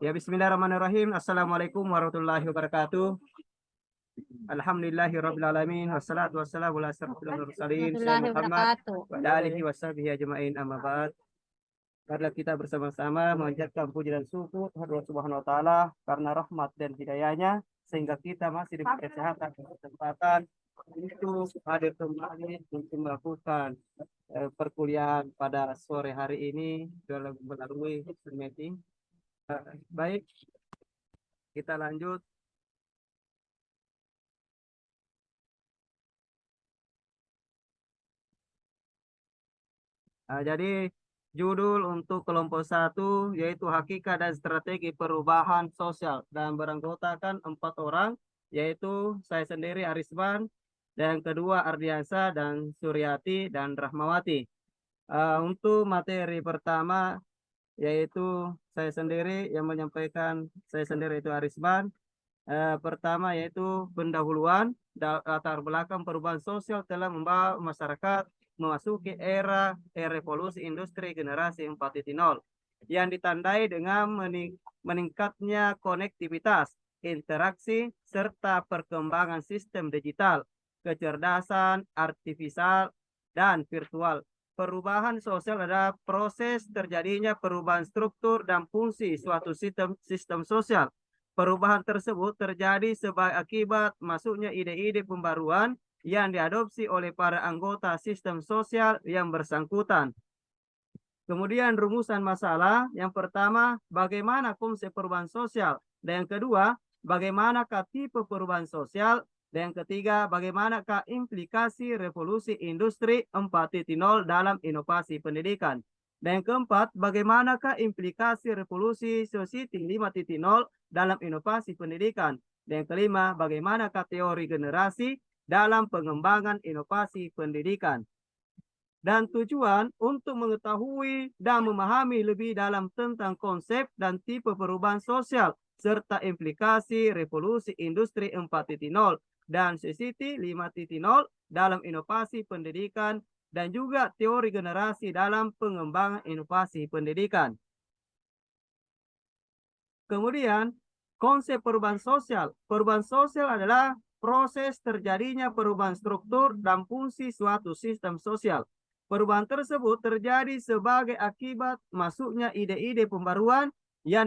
Ya, bismillahirrahmanirrahim. Assalamualaikum warahmatullahi wabarakatuh. Alhamdulillahirrabbilalamin. Wassalatu wassalamu ala asyrafil mursalin Sayyidina Warahmatullahi Muhammad wabarakatuh. wa ala alihi washabihi ajmain, amma ba'd. Marilah kita bersama-sama mengucapkan puji dan syukur kepada Allah Subhanahu wa taala karena rahmat dan hidayahnya sehingga kita masih diberi kesehatan dan kesempatan untuk hadir kembali untuk melakukan perkuliahan pada sore hari ini dalam melalui Zoom meeting. Baik, kita lanjut. Jadi judul untuk kelompok 1 yaitu hakikat dan strategi perubahan sosial dan beranggotakan 4 orang, yaitu saya sendiri Arisman, dan kedua Ardiansa dan Suryati dan Rahmawati. Untuk materi pertama yaitu saya sendiri yang menyampaikan, saya sendiri itu Arisman. Pertama yaitu pendahuluan latar belakang perubahan sosial telah membawa masyarakat memasuki era revolusi industri generasi 4.0 yang ditandai dengan meningkatnya konektivitas, interaksi, serta perkembangan sistem digital, kecerdasan artifisial, dan virtual. Perubahan sosial adalah proses terjadinya perubahan struktur dan fungsi suatu sistem sosial. Perubahan tersebut terjadi sebagai akibat masuknya ide-ide pembaruan yang diadopsi oleh para anggota sistem sosial yang bersangkutan. Kemudian rumusan masalah, yang pertama, bagaimana konsep perubahan sosial? Dan yang kedua, bagaimanakah tipe perubahan sosial? Dan yang ketiga, bagaimanakah implikasi revolusi industri 4.0 dalam inovasi pendidikan? Dan yang keempat, bagaimanakah implikasi revolusi society 5.0 dalam inovasi pendidikan? Dan yang kelima, bagaimanakah teori generasi dalam pengembangan inovasi pendidikan? Dan tujuan untuk mengetahui dan memahami lebih dalam tentang konsep dan tipe perubahan sosial serta implikasi revolusi industri 4.0 dan society 5.0 dalam inovasi pendidikan dan juga teori generasi dalam pengembangan inovasi pendidikan. Kemudian, konsep perubahan sosial. Perubahan sosial adalah proses terjadinya perubahan struktur dan fungsi suatu sistem sosial. Perubahan tersebut terjadi sebagai akibat masuknya ide-ide pembaruan yang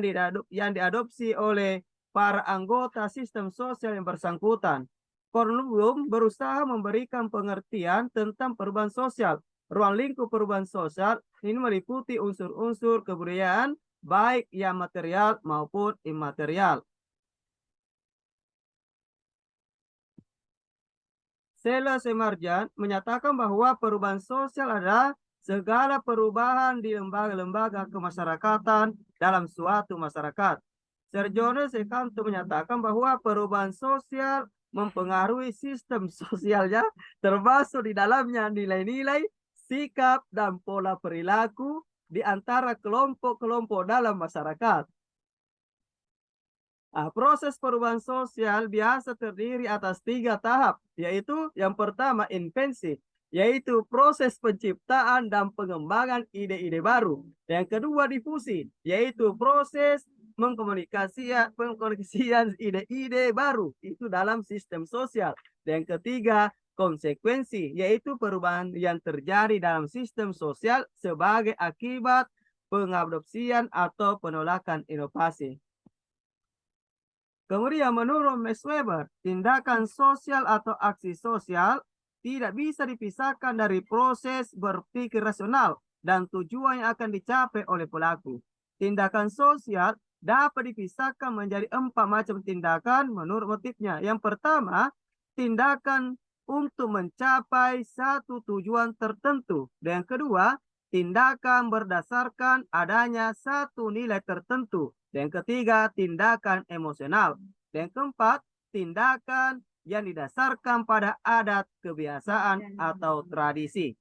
diadopsi oleh para anggota sistem sosial yang bersangkutan. Kornblum berusaha memberikan pengertian tentang perubahan sosial. Ruang lingkup perubahan sosial ini meliputi unsur-unsur kebudayaan, baik yang material maupun imaterial. Sela Semarjan menyatakan bahwa perubahan sosial adalah segala perubahan di lembaga-lembaga kemasyarakatan dalam suatu masyarakat. Sergiono Sekanto menyatakan bahwa perubahan sosial mempengaruhi sistem sosialnya, termasuk di dalamnya nilai-nilai, sikap, dan pola perilaku di antara kelompok-kelompok dalam masyarakat. Proses perubahan sosial biasa terdiri atas 3 tahap, yaitu yang pertama invensi, yaitu proses penciptaan dan pengembangan ide-ide baru. Yang kedua difusi, yaitu proses pengkomunikasian ide-ide baru itu dalam sistem sosial. Dan yang ketiga konsekuensi, yaitu perubahan yang terjadi dalam sistem sosial sebagai akibat pengadopsian atau penolakan inovasi. Kemudian menurut Max Weber, tindakan sosial atau aksi sosial tidak bisa dipisahkan dari proses berpikir rasional dan tujuan yang akan dicapai oleh pelaku. Tindakan sosial dapat dipisahkan menjadi 4 macam tindakan menurut motifnya. Yang pertama, tindakan untuk mencapai satu tujuan tertentu. Dan yang kedua, tindakan berdasarkan adanya satu nilai tertentu. Dan ketiga, tindakan emosional. Dan keempat, tindakan yang didasarkan pada adat, kebiasaan, atau tradisi.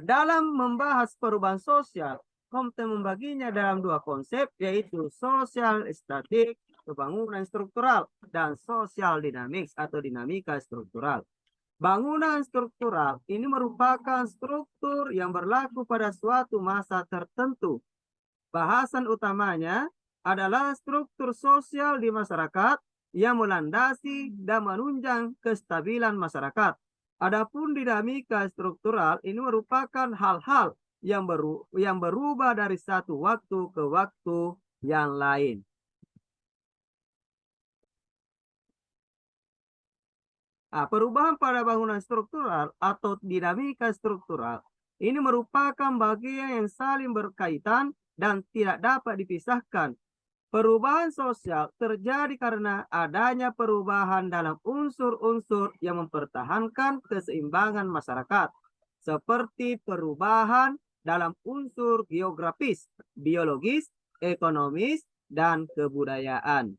Dalam membahas perubahan sosial, Comte membaginya dalam 2 konsep, yaitu sosial statik, pembangunan struktural, dan sosial dinamik atau dinamika struktural. Bangunan struktural ini merupakan struktur yang berlaku pada suatu masa tertentu Bahasan utamanya adalah struktur sosial di masyarakat yang melandasi dan menunjang kestabilan masyarakat. Adapun dinamika struktural ini merupakan hal-hal yang berubah dari satu waktu ke waktu yang lain. Nah, perubahan pada bangunan struktural atau dinamika struktural ini merupakan bagian yang saling berkaitan dan tidak dapat dipisahkan. Perubahan sosial terjadi karena adanya perubahan dalam unsur-unsur yang mempertahankan keseimbangan masyarakat, seperti perubahan dalam unsur geografis, biologis, ekonomis, dan kebudayaan.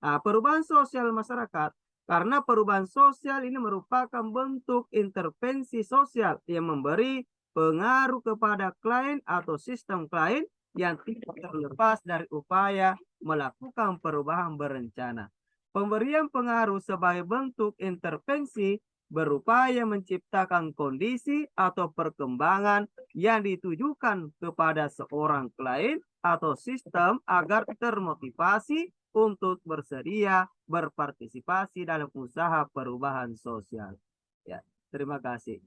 Nah, perubahan sosial masyarakat, karena perubahan sosial ini merupakan bentuk intervensi sosial yang memberi pengaruh kepada klien atau sistem klien yang tidak terlepas dari upaya melakukan perubahan berencana. Pemberian pengaruh sebagai bentuk intervensi berupaya menciptakan kondisi atau perkembangan yang ditujukan kepada seorang klien atau sistem agar termotivasi untuk bersedia berpartisipasi dalam usaha perubahan sosial. Ya, terima kasih.